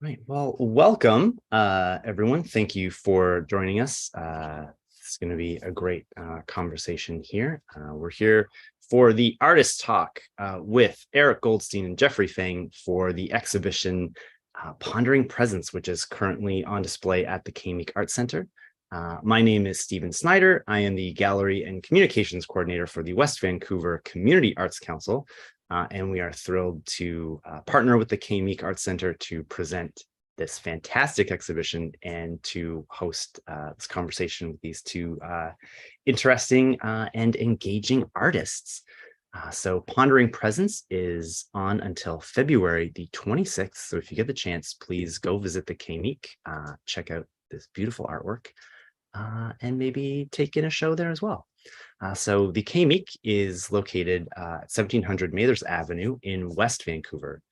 Right. Well, welcome, everyone. Thank you for joining us. It's going to be a great conversation here. We're here for the artist talk with Eric Goldstein and Geoffrey Feng for the exhibition Pondering Presence, which is currently on display at the Meek Art Center. My name is Stephen Snyder. I am the Gallery and Communications Coordinator for the West Vancouver Community Arts Council. And we are thrilled to partner with the Meek Art Center to present this fantastic exhibition and to host this conversation with these two interesting and engaging artists. So Pondering Presence is on until February the 26th. So if you get the chance, please go visit the Meek, check out this beautiful artwork, and maybe take in a show there as well. So the Meek is located at 1700 Mathers Avenue in West Vancouver,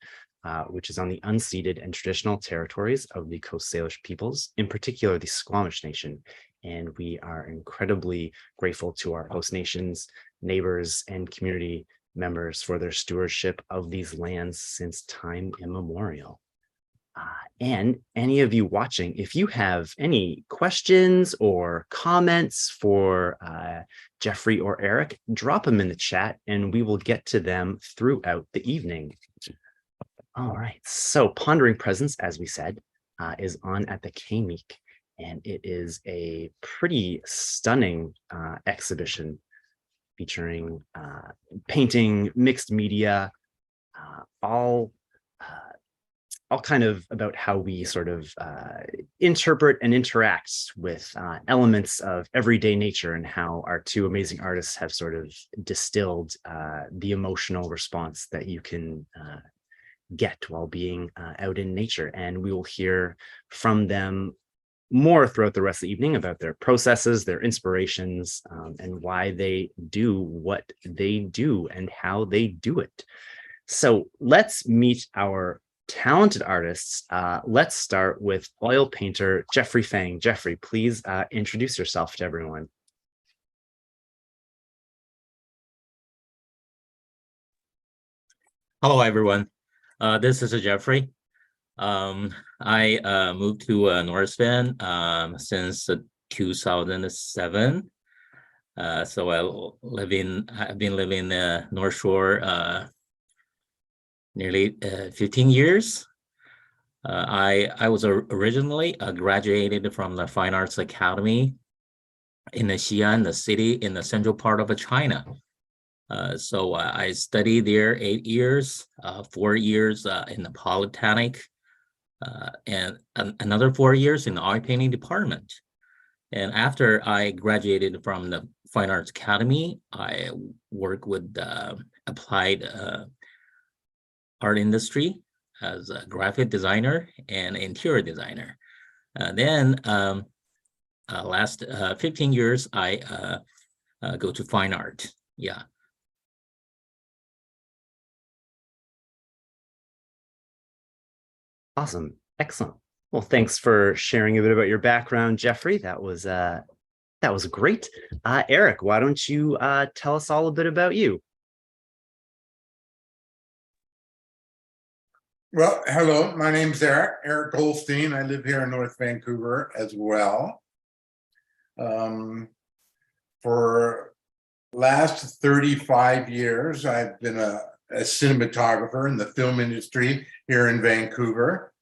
which is on the unceded and traditional territories of the Coast Salish peoples, in particular the Squamish Nation. And we are incredibly grateful to our host nations, neighbors, and community members for their stewardship of these lands since time immemorial. And any of you watching, if you have any questions or comments for Geoffrey or Eric, drop them in the chat and we will get to them throughout the evening. All right, so Pondering Presence, as we said, is on at the Meek, and it is a pretty stunning exhibition featuring painting, mixed media, all kind of about how we sort of interpret and interact with elements of everyday nature, and how our two amazing artists have sort of distilled the emotional response that you can get while being out in nature. And we will hear from them more throughout the rest of the evening about their processes, their inspirations, and why they do what they do and how they do it. So let's meet our talented artists. Let's start with oil painter Geoffrey Feng. Geoffrey, please introduce yourself to everyone. Hello, everyone. This is Geoffrey. I moved to North Van since 2007. So I've been living in North Shore nearly 15 years. I was originally graduated from the Fine Arts Academy in the Xi'an, the city in the central part of China. So I studied there 8 years, 4 years in the Polytechnic, and another 4 years in the art painting department. And after I graduated from the Fine Arts Academy, I worked with the applied art industry as a graphic designer and interior designer. Then last 15 years, I go to fine art. Yeah. Awesome. Excellent. Well, thanks for sharing a bit about your background, Geoffrey. That was great. Eric, why don't you tell us all a bit about you? Well, hello, my name's Eric Goldstein. I live here in North Vancouver as well. For last 35 years, I've been a cinematographer in the film industry here in Vancouver.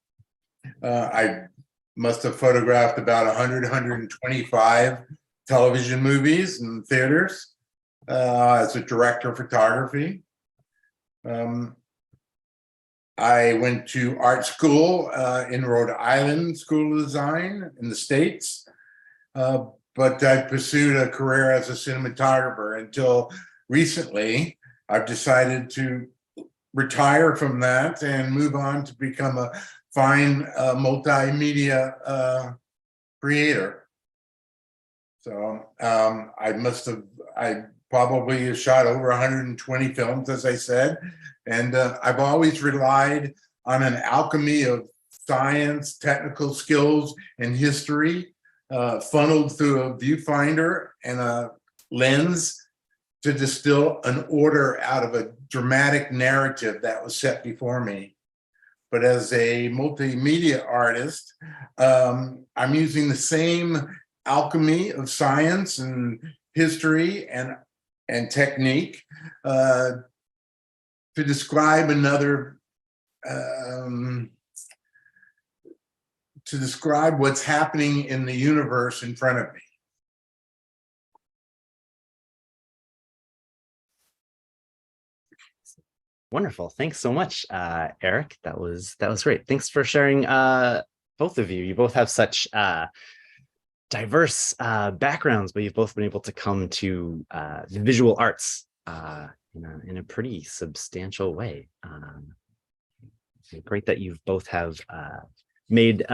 I must have photographed about 125 television movies and theaters as a director of photography. I went to art school in Rhode Island, School of Design in the States, but I pursued a career as a cinematographer until recently. I've decided to retire from that and move on to become a fine multimedia creator. So I probably shot over 120 films, as I said, and I've always relied on an alchemy of science, technical skills, and history, funneled through a viewfinder and a lens to distill an order out of a dramatic narrative that was set before me. but as a multimedia artist, I'm using the same alchemy of science and history and technique to describe another, to describe what's happening in the universe in front of me. Wonderful. Thanks so much, Eric. That was great. Thanks for sharing, both of you. You both have such diverse backgrounds, but you've both been able to come to the visual arts in a pretty substantial way. Great that you've both have made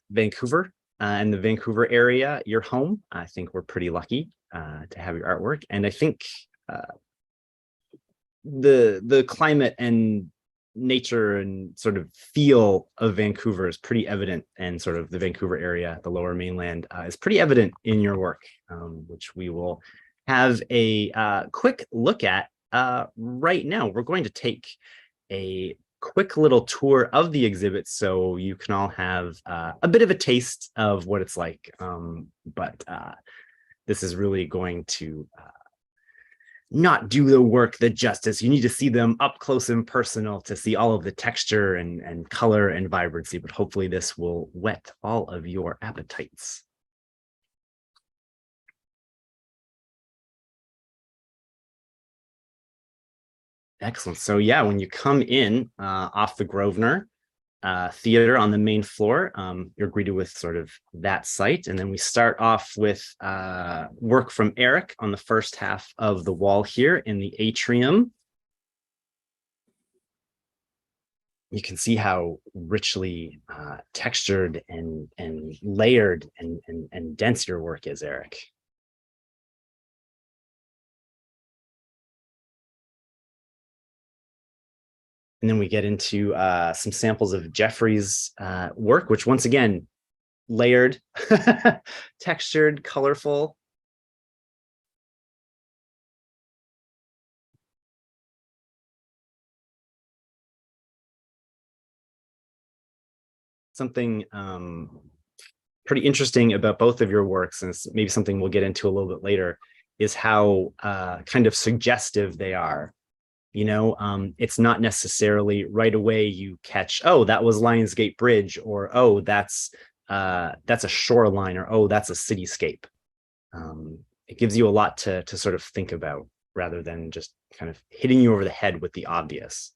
Vancouver and the Vancouver area your home. I think we're pretty lucky to have your artwork, and I think the climate and nature and sort of feel of Vancouver is pretty evident, and sort of the Vancouver area, the Lower Mainland, is pretty evident in your work, which we will have a quick look at right now. We're going to take a quick little tour of the exhibit so you can all have a bit of a taste of what it's like, but this is really going to not do the work the justice. You need to see them up close and personal to see all of the texture and color and vibrancy, but hopefully this will whet all of your appetites. Excellent. So yeah, when you come in off the Grosvenor Theater on the main floor, you're greeted with sort of that site. And then we start off with work from Eric on the first half of the wall here in the atrium. You can see how richly textured and layered and dense your work is, Eric. And then we get into some samples of Geoffrey's work, which once again, layered, textured, colorful. Something pretty interesting about both of your works, and it's maybe something we'll get into a little bit later, is how kind of suggestive they are. You know, it's not necessarily right away you catch, oh, that was Lionsgate Bridge, or oh, that's a shoreline, or oh, that's a cityscape. It gives you a lot to sort of think about, rather than just kind of hitting you over the head with the obvious.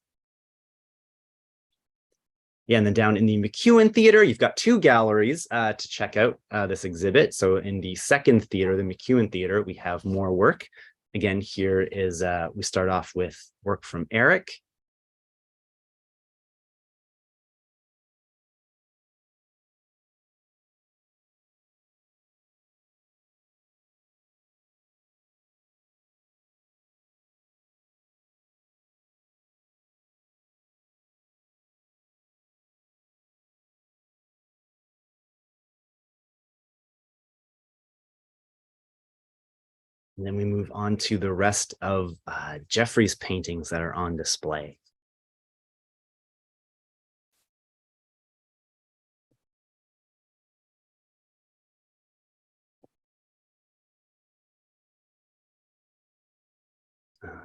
Yeah, and then down in the McEwen Theater, you've got two galleries to check out this exhibit. So in the second theater, the McEwen Theater, we have more work. Again, here is, we start off with work from Eric. And then we move on to the rest of Geoffrey's paintings that are on display.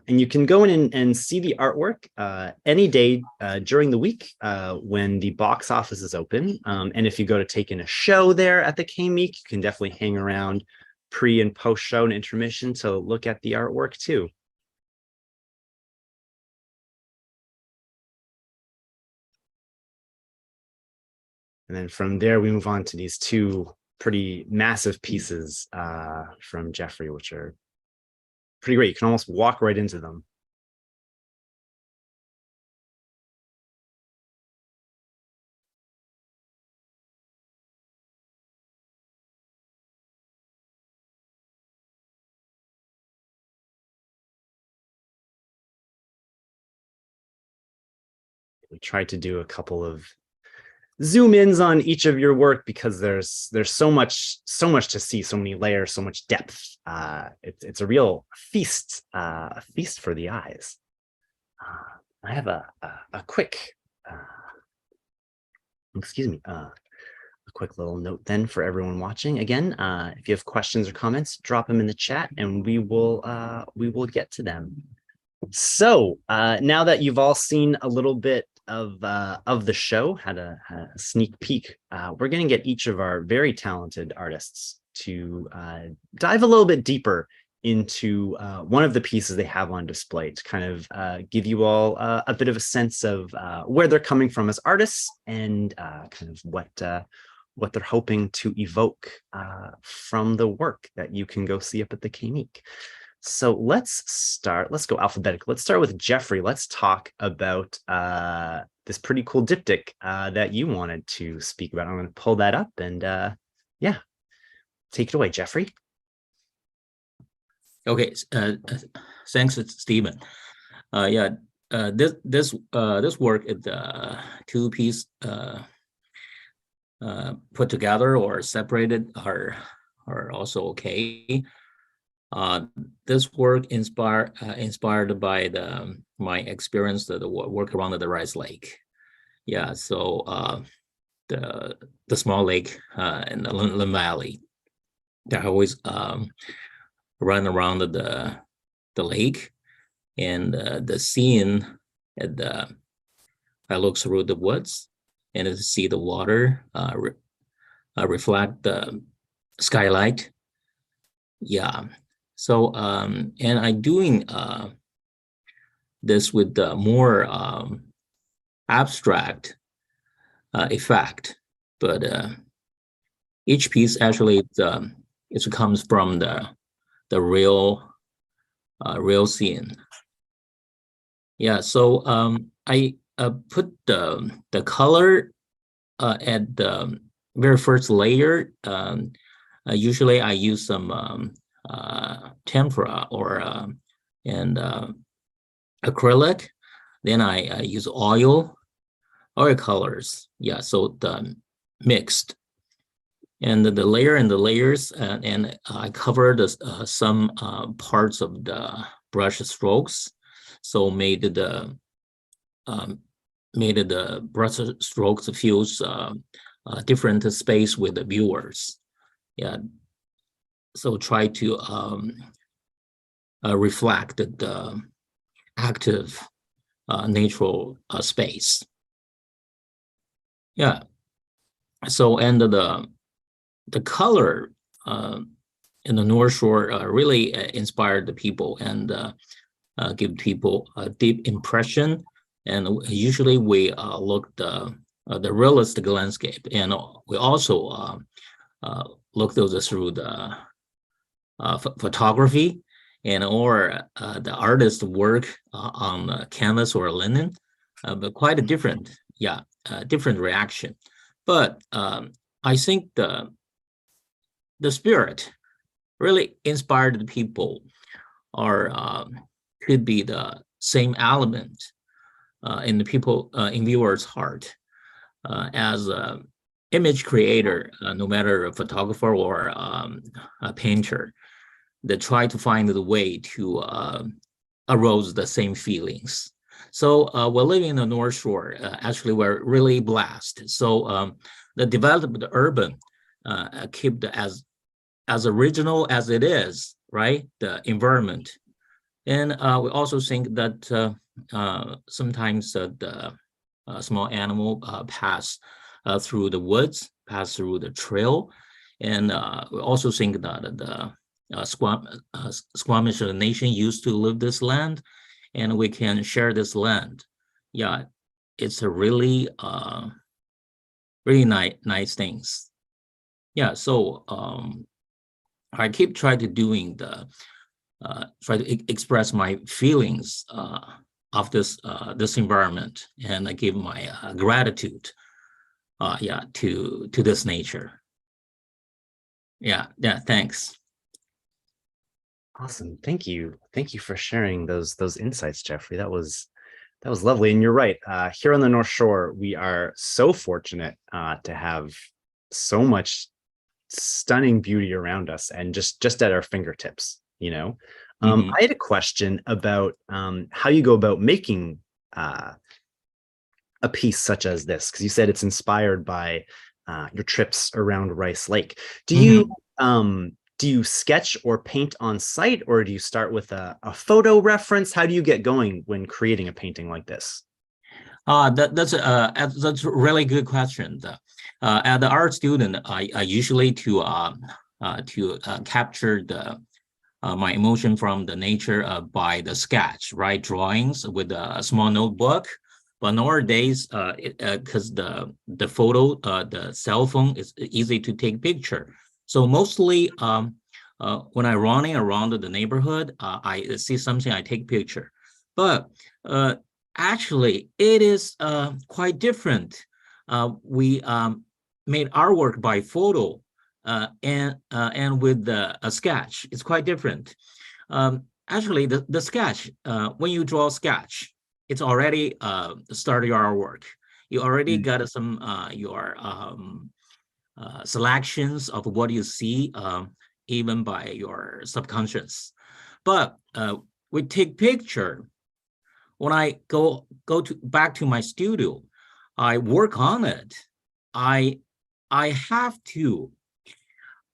And you can go in and see the artwork any day during the week when the box office is open. And if you go to take in a show there at the Meek, you can definitely hang around pre and post show and intermission to look at the artwork too. And then from there, we move on to these two pretty massive pieces from Geoffrey, which are pretty great. You can almost walk right into them. We tried to do a couple of zoom ins on each of your work because there's so much to see, so many layers, so much depth. It's a real feast for the eyes. I have a quick excuse me, a quick little note then for everyone watching. Again, if you have questions or comments, drop them in the chat and we will get to them. So now that you've all seen a little bit of the show, had a sneak peek, we're going to get each of our very talented artists to dive a little bit deeper into one of the pieces they have on display to kind of give you all a bit of a sense of where they're coming from as artists and kind of what they're hoping to evoke from the work that you can go see up at the Meek. So let's go alphabetical. Let's start with Geoffrey. Let's talk about this pretty cool diptych that you wanted to speak about. I'm going to pull that up and yeah, take it away, Geoffrey. Okay, thanks, Stephen. This work is the two-piece put together or separated are also okay. This work inspired by my experience the work around the Rice Lake. Yeah, so the small lake in the Lynn Valley. They always run around the lake, and the scene at I look through the woods and to see the water reflect the skylight. Yeah. So and I'm doing this with the more abstract effect, but each piece actually it comes from the real scene. Yeah. So I put the color at the very first layer. Usually I use some tempera or and acrylic. Then I use oil colors. Yeah, so the mixed, and the layer and the layers, and I covered some parts of the brush strokes, so made the brush strokes feels different space with the viewers. Yeah. So try to reflect the active natural space. Yeah. So and the color in the North Shore really inspired the people and give people a deep impression. And usually we look the realistic landscape, and we also look those through the photography and or the artist's work on canvas or linen, but quite a different, different reaction. But I think the spirit really inspired the people, or could be the same element in the people in viewers' heart as a image creator, no matter a photographer or a painter, that try to find the way to arouse the same feelings. So we're living in the North Shore. Actually, we're really blessed. So the developed urban keep as original as it is, right? The environment. And we also think that sometimes the small animal pass through the woods, pass through the trail. And we also think that the Squamish Nation used to live this land, and we can share this land. Yeah, it's a really, really nice things. Yeah, so I keep trying to doing try to express my feelings of this environment, and I give my gratitude, to this nature. Yeah, thanks. Awesome. Thank you for sharing those insights, Geoffrey. That was lovely. And you're right. Here on the North Shore, we are so fortunate to have so much stunning beauty around us, and just at our fingertips. You know, I had a question about how you go about making a piece such as this? Because you said it's inspired by your trips around Rice Lake. Do you sketch or paint on site, or do you start with a photo reference? How do you get going when creating a painting like this? That's a really good question. As the art student, I usually to capture the my emotion from the nature by the sketch, right? Drawings with a small notebook. But nowadays, because the photo, the cell phone is easy to take picture. So mostly, when I'm running around the neighborhood, I see something, I take picture. But actually, it is quite different. We made artwork by photo and with a sketch. It's quite different. Actually, the sketch, when you draw a sketch, it's already started your artwork. You already got some your selections of what you see, even by your subconscious. But we take picture. When I go back to my studio, I work on it. I have to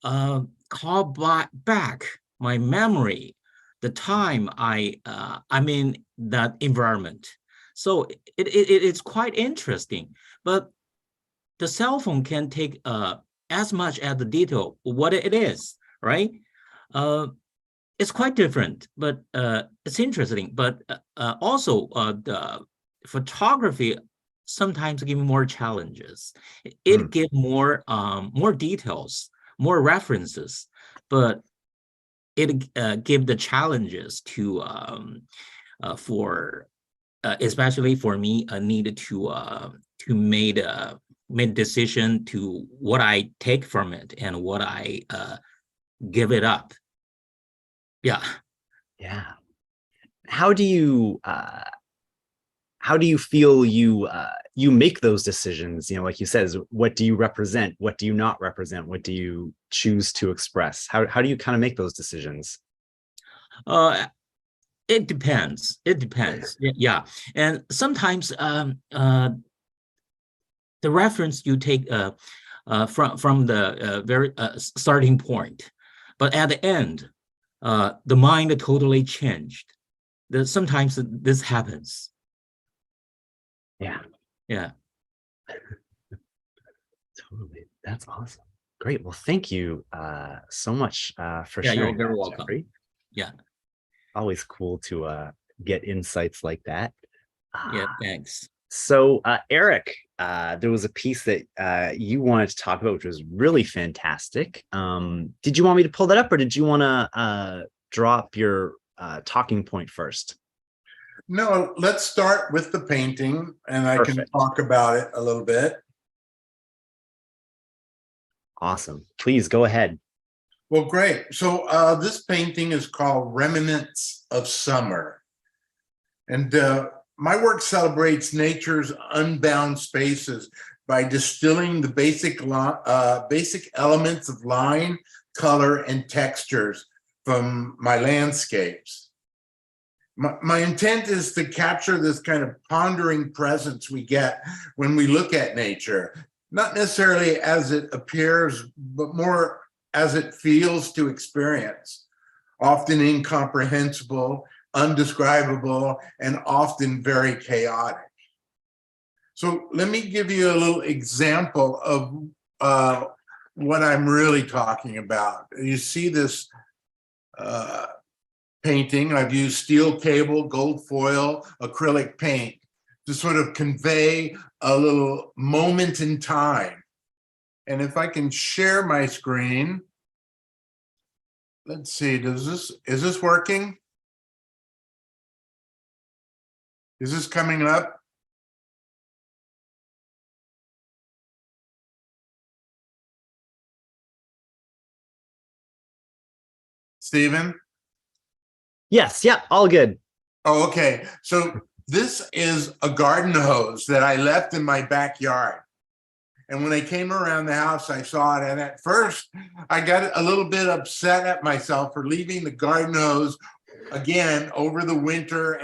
call back my memory, the time I'm in that environment. So it's quite interesting. But the cell phone can take as much as the detail what it is, right? It's quite different, but it's interesting. But also the photography sometimes give more challenges. It give more details, more references, but it give the challenges to for especially for me, I needed to made a decision to what I take from it and what I give it up. Yeah. How do you feel you make those decisions? You know, like you said, what do you represent? What do you not represent? What do you choose to express? How do you kind of make those decisions? It depends. Yeah. And sometimes the reference you take from the very starting point, but at the end, the mind totally changed. Sometimes this happens. Yeah. Totally. That's awesome. Great. Well, thank you so much for Yeah, sharing. you're very welcome. Geoffrey. Yeah. Always cool to get insights like that. Yeah, thanks. So Eric, there was a piece that you wanted to talk about, which was really fantastic. Did you want me to pull that up, or did you want to drop your talking point first? No, let's start with the painting, and I can Perfect. talk about it a little bit. Awesome. Please go ahead. Well, great. So this painting is called Remnants of Summer. And my work celebrates nature's unbound spaces by distilling the basic elements of line, color, and textures from my landscapes. My intent is to capture this kind of pondering presence we get when we look at nature, not necessarily as it appears, but more as it feels to experience, often incomprehensible, undescribable, and often very chaotic. So let me give you a little example of what I'm really talking about. You see this painting. I've used steel cable, gold foil, acrylic paint to sort of convey a little moment in time. And if I can share my screen, let's see, is this working? Is this coming up? Stephen? Yes. Yeah. All good. Oh, okay. So this is a garden hose that I left in my backyard. And when I came around the house, I saw it. And at first, I got a little bit upset at myself for leaving the garden hose again over the winter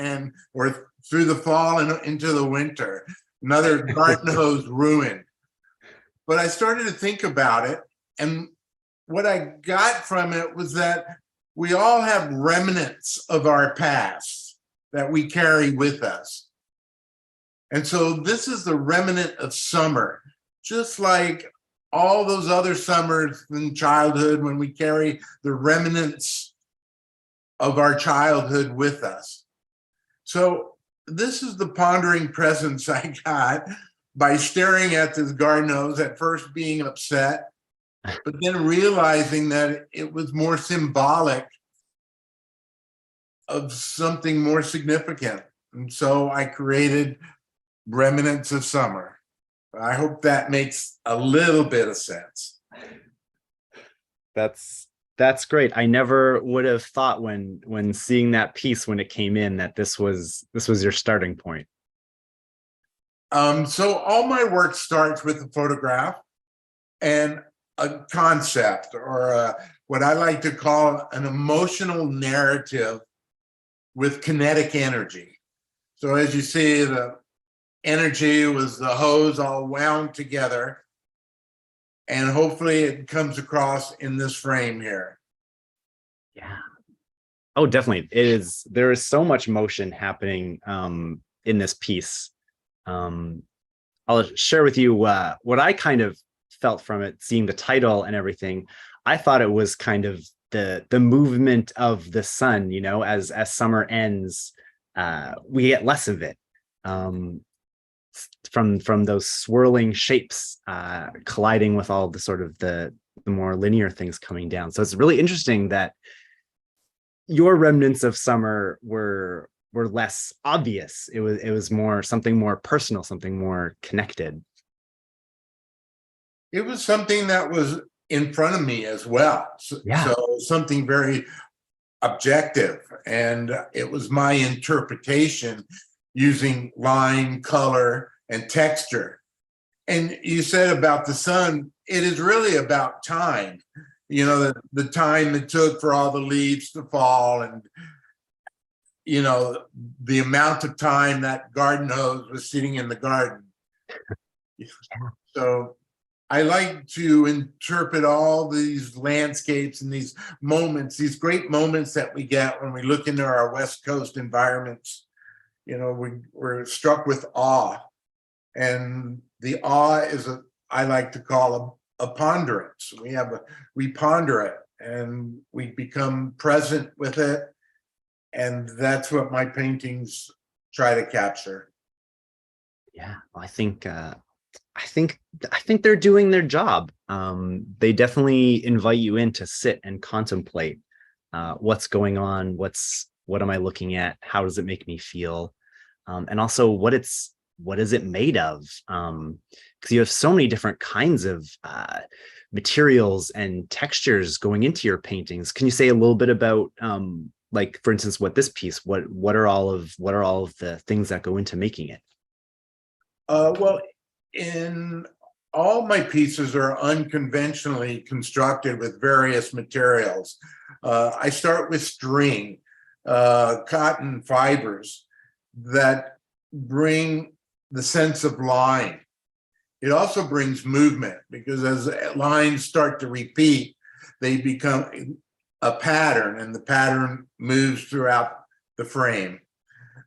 or through the fall and into the winter. another garden hose ruin. But I started to think about it, and what I got from it was that we all have remnants of our past that we carry with us. And so this is the remnant of summer, just like all those other summers in childhood when we carry the remnants of our childhood with us. So this is the pondering presence I got by staring at this garden hose, at first being upset, but then realizing that it was more symbolic of something more significant. And so I created Remnants of Summer. I hope that makes a little bit of sense. That's great. I never would have thought when seeing that piece when it came in that this was your starting point. So all my work starts with a photograph and a concept, or what I like to call an emotional narrative with kinetic energy. So as you see, the energy was the hose all wound together, and hopefully it comes across in this frame here. Yeah. Oh, definitely. There is so much motion happening in this piece. I'll share with you what I kind of felt from it, seeing the title and everything. I thought it was kind of the movement of the sun, as summer ends, we get less of it. From those swirling shapes colliding with all the sort of the more linear things coming down. So it's really interesting that your remnants of summer were less obvious. It was more something more personal, something more connected. It was something that was in front of me as well. Yeah. So something very objective, and it was my interpretation using line, color, and texture. And you said about the sun, it is really about time. The time it took for all the leaves to fall, and the amount of time that garden hose was sitting in the garden. So I like to interpret all these landscapes and these moments, these great moments that we get when we look into our West Coast environments. We're struck with awe, and the awe is I like to call a ponderance. We ponder it, and we become present with it, and that's what my paintings try to capture. Yeah, I think they're doing their job. They definitely invite you in to sit and contemplate what's going on, what am I looking at, how does it make me feel, and also what is it made of? Because you have so many different kinds of materials and textures going into your paintings. Can you say a little bit about, like, for instance, what this piece? What are all of the things that go into making it? Well, in all my pieces are unconventionally constructed with various materials. I start with string, cotton fibers that bring the sense of line. It also brings movement, because as lines start to repeat, they become a pattern, and the pattern moves throughout the frame.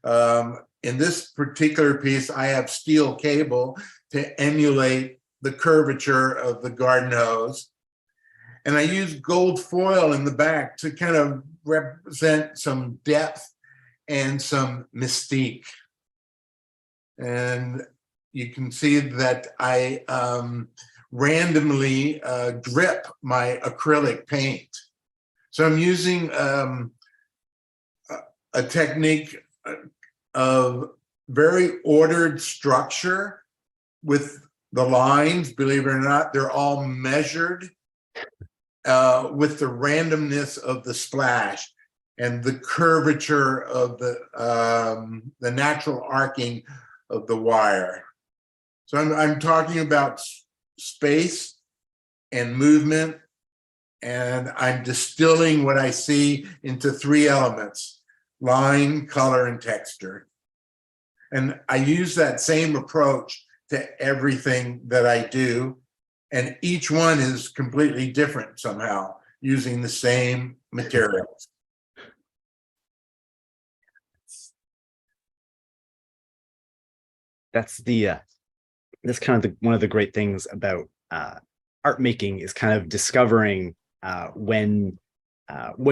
In this particular piece, I have steel cable to emulate the curvature of the garden hose. And I use gold foil in the back to kind of represent some depth and some mystique. And you can see that I randomly drip my acrylic paint. So I'm using a technique of very ordered structure with the lines. Believe it or not, they're all measured with the randomness of the splash and the curvature of the natural arcing of the wire. So I'm talking about space and movement, and I'm distilling what I see into three elements: line, color, and texture. And I use that same approach to everything that I do. And each one is completely different somehow, using the same materials. That's that's kind of one of the great things about art making, is kind of discovering when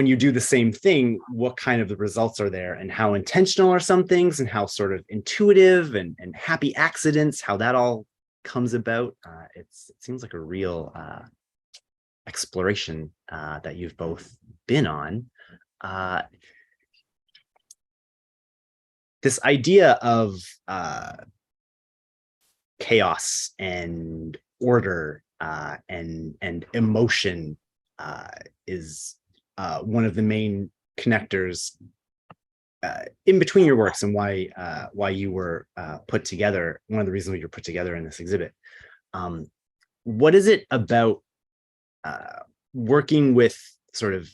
you do the same thing, what kind of the results are there, and how intentional are some things, and how sort of intuitive and happy accidents, how that all comes about. It seems like a real exploration that you've both been on. This idea of chaos and order and emotion is one of the main connectors in between your works, and why you were put together. One of the reasons you were put together in this exhibit. What is it about working with sort of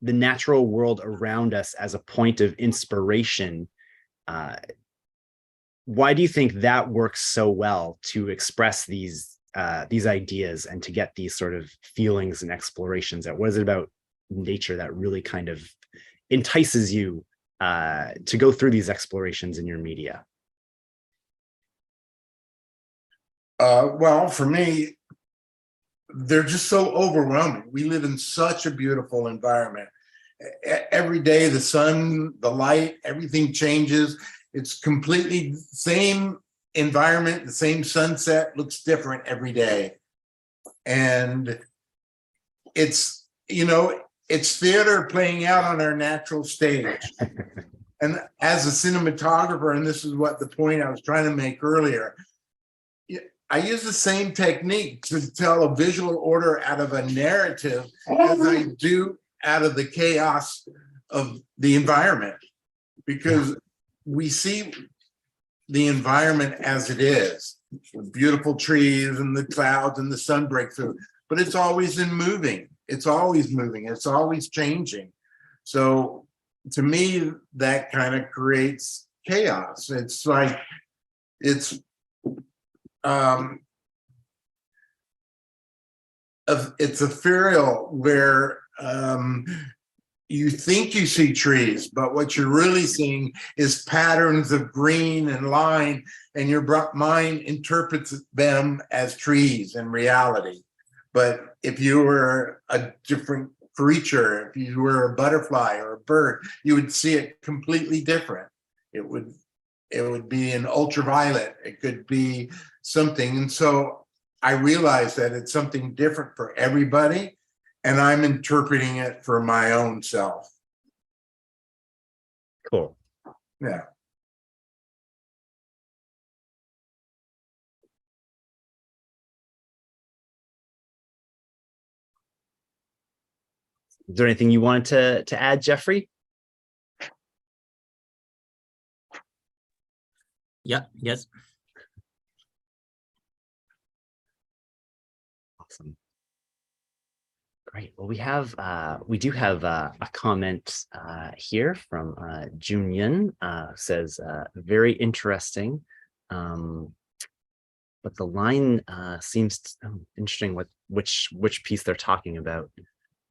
the natural world around us as a point of inspiration? Why do you think that works so well to express these ideas and to get these sort of feelings and explorations out? What is it about nature that really kind of entices you to go through these explorations in your media? Well, for me, they're just so overwhelming. We live in such a beautiful environment. Every day, the sun, the light, everything changes. It's completely same environment, the same sunset looks different every day. And it's, it's theater playing out on our natural stage. And as a cinematographer, and this is what the point I was trying to make earlier, I use the same technique to tell a visual order out of a narrative as I do out of the chaos of the environment, because we see the environment as it is, with beautiful trees and the clouds and the sun break through, but it's always moving. It's always moving. It's always changing. So to me, that kind of creates chaos. It's like, it's ethereal, where you think you see trees, but what you're really seeing is patterns of green and line, and your mind interprets them as trees in reality. But if you were a different creature, if you were a butterfly or a bird, you would see it completely different. It would be an ultraviolet. It could be something. And so I realized that it's something different for everybody, and I'm interpreting it for my own self. Cool. Yeah. Is there anything you wanted to add, Geoffrey? Yeah, yes. Awesome. Great. Well, we do have a comment here from Jun Yun, says very interesting. But the line seems interesting. Which piece they're talking about.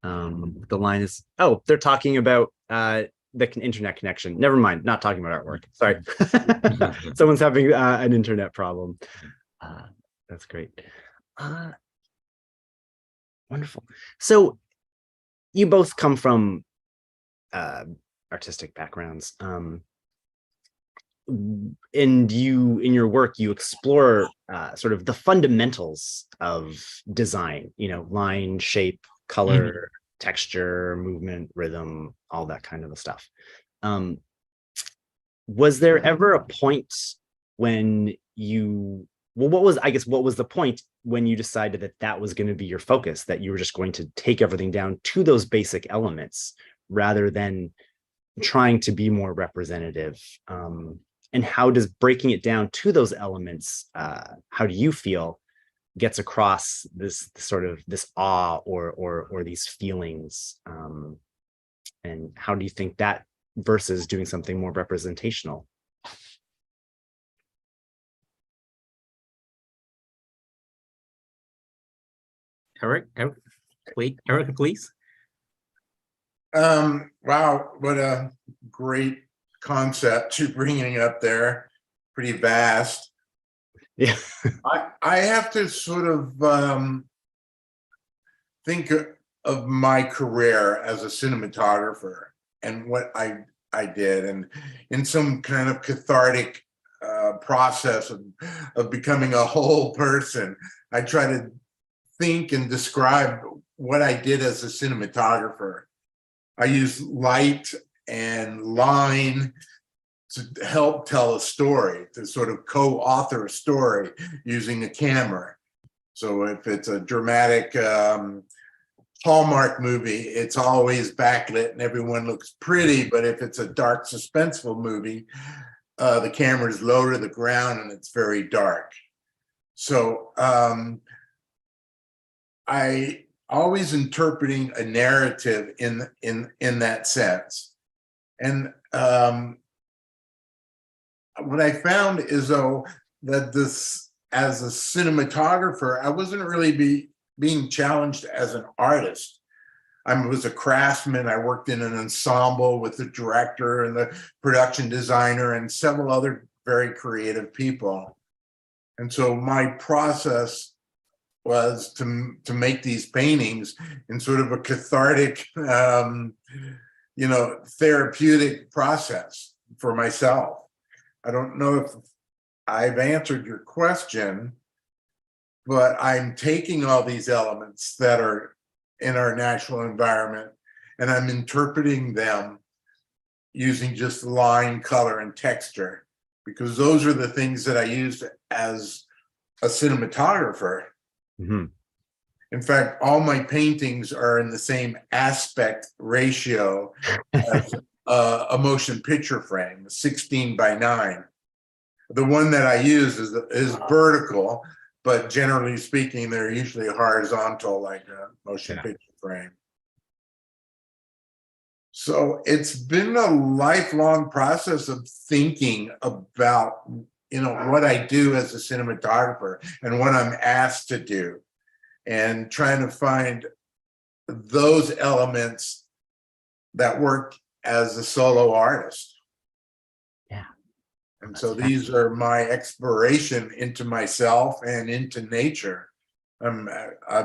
The line is, oh, they're talking about the internet connection. Never mind, not talking about artwork. Sorry. Someone's having an internet problem. That's great. Wonderful. So you both come from artistic backgrounds. And in your work, you explore sort of the fundamentals of design, line, shape, color, texture, movement, rhythm, all that kind of stuff. Was there ever a point when what was the point when you decided that was going to be your focus, that you were just going to take everything down to those basic elements rather than trying to be more representative? And how does breaking it down to those elements, how do you feel gets across this sort of this awe or these feelings? And how do you think that versus doing something more representational? Eric, please. Wow, what a great concept you're bringing up there. Pretty vast. Yeah. I have to sort of think of my career as a cinematographer and what I did, and in some kind of cathartic process of becoming a whole person, I try to think and describe what I did as a cinematographer. I use light and line to help tell a story, to sort of co-author a story using a camera. So if it's a dramatic Hallmark movie, it's always backlit and everyone looks pretty. But if it's a dark, suspenseful movie, the camera is low to the ground and it's very dark. So I always interpreting a narrative in that sense. And what I found is, though, that this, as a cinematographer, I wasn't really being challenged as an artist. I was a craftsman. I worked in an ensemble with the director and the production designer and several other very creative people. And so my process was to make these paintings in sort of a cathartic, therapeutic process for myself. I don't know if I've answered your question, but I'm taking all these elements that are in our natural environment and I'm interpreting them using just line, color, and texture, because those are the things that I used as a cinematographer. Mm-hmm. In fact, all my paintings are in the same aspect ratio as a motion picture frame, 16:9. The one that I use is vertical, but generally speaking, they're usually horizontal, like a motion picture frame. So it's been a lifelong process of thinking about, what I do as a cinematographer and what I'm asked to do, and trying to find those elements that work as a solo artist. Yeah. And so these are my exploration into myself and into nature. I'm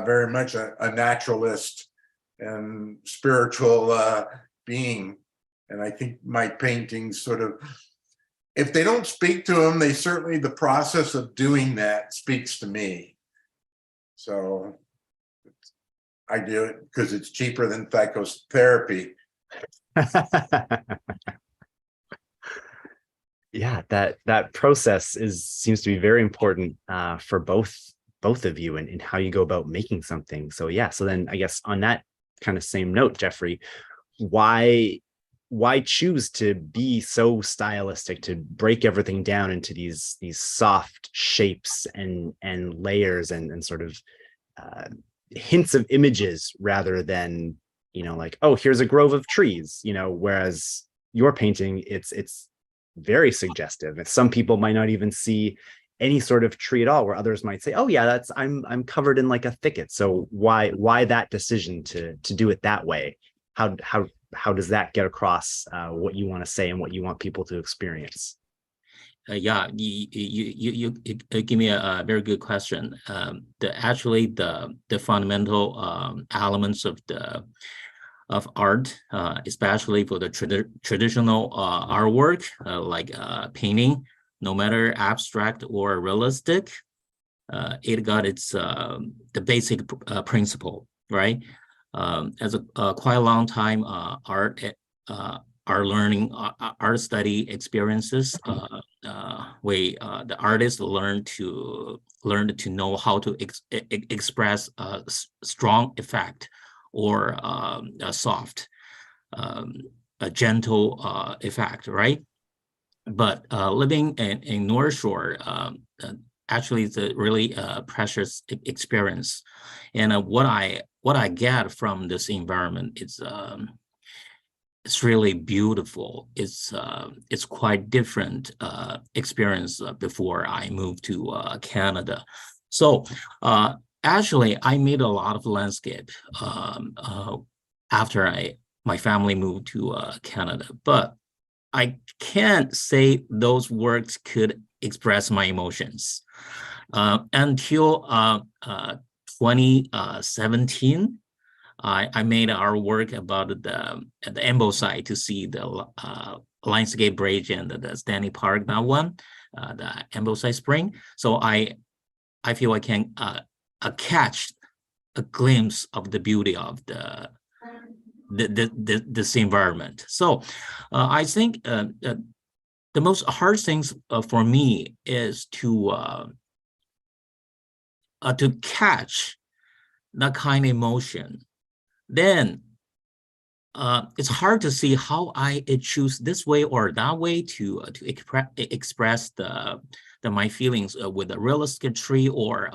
very much a naturalist and spiritual being. And I think my paintings sort of, if they don't speak to them, the process of doing that speaks to me. So I do it because it's cheaper than psychotherapy. Yeah, that process seems to be very important for both of you and how you go about making something. So yeah, so then I guess on that kind of same note, Geoffrey, why choose to be so stylistic, to break everything down into these soft shapes and layers and sort of hints of images, rather than like, oh, here's a grove of trees, whereas your painting, it's very suggestive. Some people might not even see any sort of tree at all, where others might say, oh yeah, I'm covered in like a thicket. So why that decision to do it that way? How does that get across what you want to say and what you want people to experience? Yeah, you give me a very good question. The fundamental elements of art, especially for the traditional artwork, like painting, no matter abstract or realistic, it got its the basic principle, right? As a quite a long time, art learning, art study experiences, the artists learn to know how to express a strong effect, or a soft, a gentle effect, right? But living in North Shore, actually, it's a really precious experience, and what I get from this environment is it's really beautiful. It's quite different experience before I moved to Canada. So actually, I made a lot of landscape after my family moved to Canada, but I can't say those works could express my emotions until 2017. I made our work about the Ambleside to see the Lionsgate Bridge and the Stanley Park, that one, the Ambleside Spring. So I feel I can catch a glimpse of the beauty of this environment. So I think the most hard things for me is to catch that kind of emotion. Then it's hard to see how I choose this way or that way to express my feelings with a realistic tree or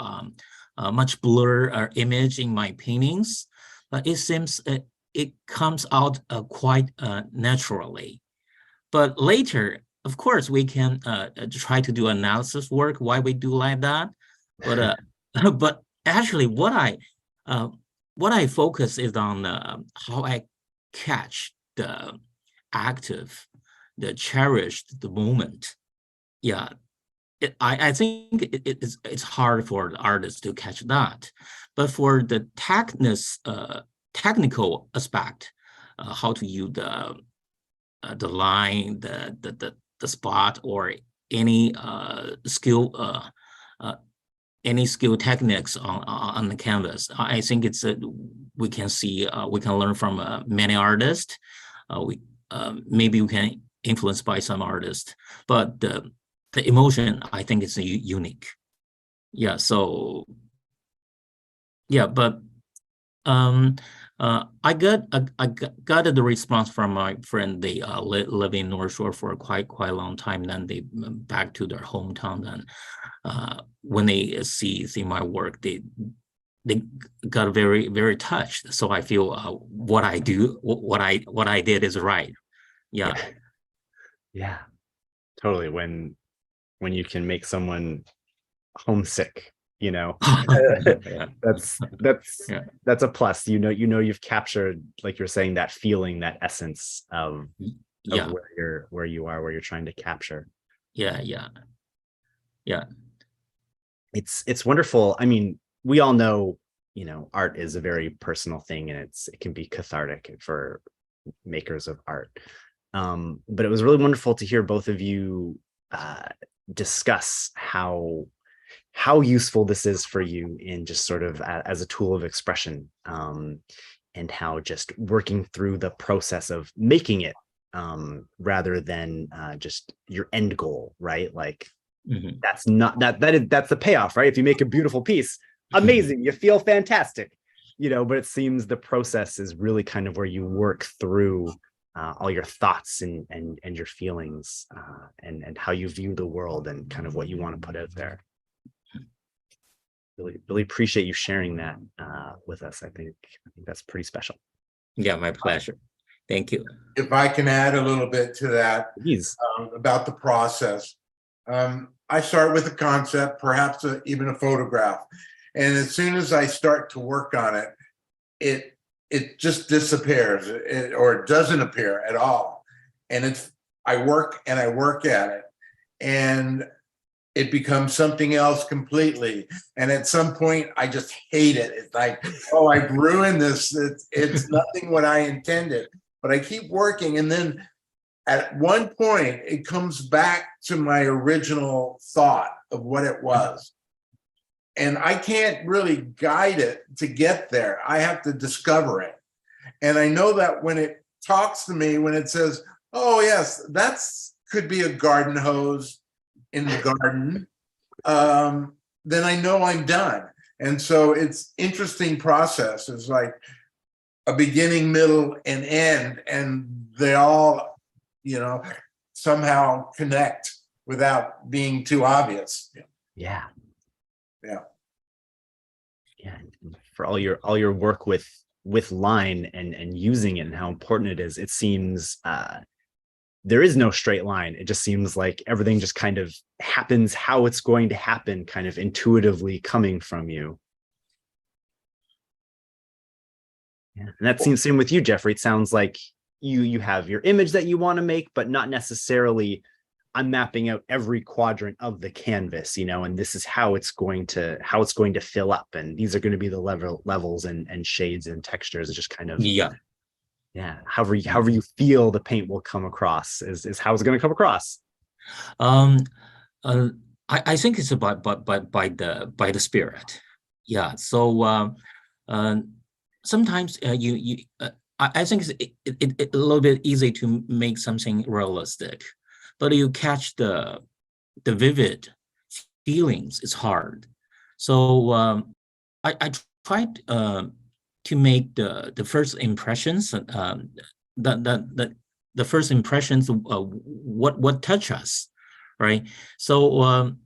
a much blur image in my paintings. But it seems it comes out quite naturally. But later, of course, we can try to do analysis work why we do like that. But but actually, what I focus is on how I catch the active, the cherished, the moment. Yeah, I think it's hard for the artist to catch that, but for the technical aspect, how to use the line, the spot, or any skill. Any skill techniques on the canvas. I think it's we can learn from many artists. Maybe we can influence by some artists, but the emotion, I think, is unique. Yeah. So yeah, but I got the response from my friend. They live in North Shore for quite a long time. Then they back to their hometown. Then when they see my work, they got very touched. So I feel what I did is right. Yeah. Yeah, totally. When you can make someone homesick, Yeah. that's Yeah. that's a plus. You've captured, like you're saying, that feeling, that essence of Yeah. where you're trying to capture. Yeah. It's wonderful. I mean, we all know, art is a very personal thing, and it can be cathartic for makers of art. But it was really wonderful to hear both of you discuss how useful this is for you in just sort of as a tool of expression, and how just working through the process of making it, rather than just your end goal, right? Like, that's not that's the payoff, right? If you make a beautiful piece, amazing, you feel fantastic, but it seems the process is really kind of where you work through all your thoughts and your feelings, and how you view the world and kind of what you want to put out there. Really appreciate you sharing that with us. I think that's pretty special. Yeah, my pleasure. Thank you. If I can add a little bit to that, Please. About the process. I start with a concept, perhaps even a photograph. And as soon as I start to work on it, it just disappears, or it doesn't appear at all. And I work at it, and it becomes something else completely. And at some point, I just hate it. It's like, oh, I've ruined this. It's nothing what I intended. But I keep working, and then at one point, it comes back to my original thought of what it was. And I can't really guide it to get there. I have to discover it. And I know that when it talks to me, when it says, oh, yes, could be a garden hose in the garden, then I know I'm done. And so it's interesting process. It's like a beginning, middle, and end, and they all, somehow connect without being too obvious. Yeah. For all your work with line and using it and how important it is, it seems there is no straight line. It just seems like everything just kind of happens how it's going to happen, kind of intuitively coming from you. Yeah. And that seems same with you, Geoffrey. It sounds like you have your image that you want to make, but not necessarily I'm mapping out every quadrant of the canvas, and this is how it's going to fill up, and these are going to be the levels and shades and textures. It's just kind of however you feel the paint will come across is how it's going to come across. Um, I think it's about by the spirit. Yeah. So sometimes I think it's a little bit easy to make something realistic, but you catch the vivid feelings. It's hard. So I tried to make the first impressions. The first impressions of what touch us, right? So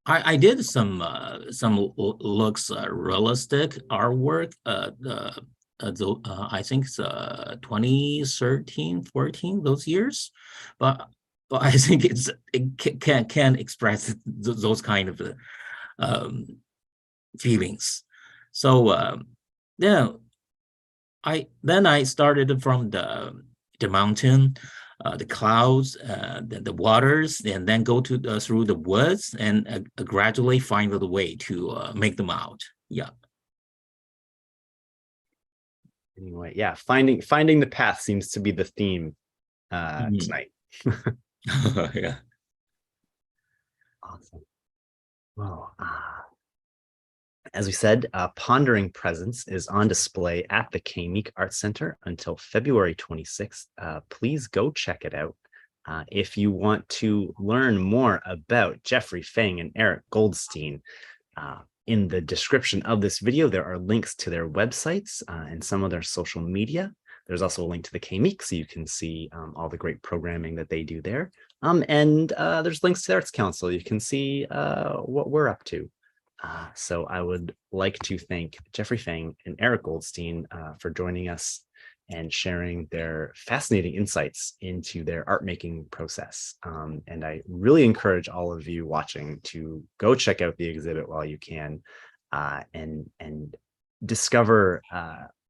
I did some looks realistic artwork. I think it's 2013, 14, those years, but I think it can't express those kind of feelings. So yeah, I started from the mountain, the clouds, the waters, and then go to through the woods, and gradually find the way to make them out. Yeah. Anyway, yeah, finding the path seems to be the theme tonight. Yeah. Awesome. Well, as we said, Pondering Presence is on display at the Meek Art Center until February 26th. Please go check it out. If you want to learn more about Geoffrey Feng and Eric Goldstein, in the description of this video, there are links to their websites and some of their social media. There's also a link to the Meek, so you can see all the great programming that they do there. And there's links to the Arts Council. You can see what we're up to. So I would like to thank Geoffrey Feng and Eric Goldstein for joining us and sharing their fascinating insights into their art making process. And I really encourage all of you watching to go check out the exhibit while you can, and discover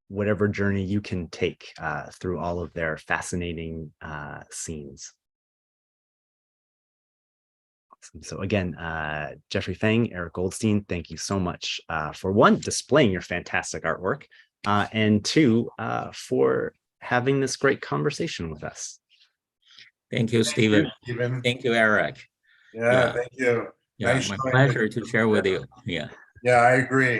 whatever journey you can take through all of their fascinating scenes. Awesome. So again, Geoffrey Feng, Eric Goldstein, thank you so much for one, displaying your fantastic artwork, and two, for having this great conversation with us. Thank you, Stephen. Thank you, Eric. Yeah, thank you. Yeah, Nice my showing pleasure to share with you. Yeah. Yeah, I agree.